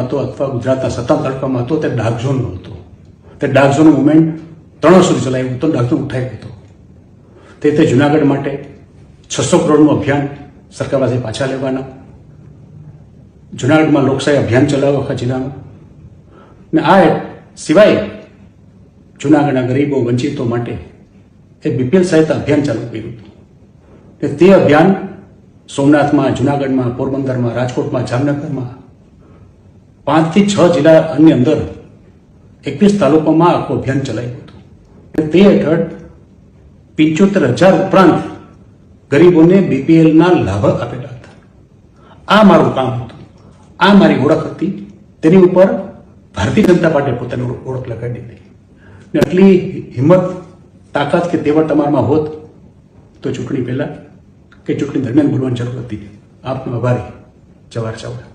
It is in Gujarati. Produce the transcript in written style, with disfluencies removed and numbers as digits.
હતો અથવા ગુજરાતના 57 તાલુકામાં હતો તે ડાર્ક ઝોનનો હતો. તે ડાર્ક ઝોન મુવમેન્ટ 3 વર્ષ સુધી ચલાવ્યું હતું, ડાર્ક ઝોન ઉઠાવ્યો હતો. તે જુનાગઢ માટે 600 કરોડનું અભિયાન સરકાર પાસે પાછા લેવાના, જુનાગઢમાં લોકશાહી અભિયાન ચલાવ્યો આખા જિલ્લામાં. ને આ સિવાય જુનાગઢના ગરીબો વંચિતો માટે એક બીપીએલ સહાયતા અભિયાન ચાલુ કર્યું હતું. તે અભિયાન સોમનાથમાં, જુનાગઢમાં, પોરબંદરમાં, રાજકોટમાં, જામનગરમાં 5 થી 6 જિલ્લાની અંદર 21 તાલુકામાં આખું અભિયાન ચલાવ્યું હતું. તે હેઠળ 75,000 ઉપરાંત ગરીબોને બીપીએલના લાભ આપેલા હતા. આ મારું કામ હતું, આ મારી ઓળખ હતી. તેની ઉપર ભારતીય જનતા પાર્ટીએ પોતાની ઓળખ લગાડી દીધી. ને આટલી હિંમત, તાકાત કે તેવડ તમારામાં હોત તો ચૂંટણી પહેલા કે ચૂંટણી દરમિયાન બોલવાની જરૂર હતી. આપનો આભારી, જવાહર ચાવડા.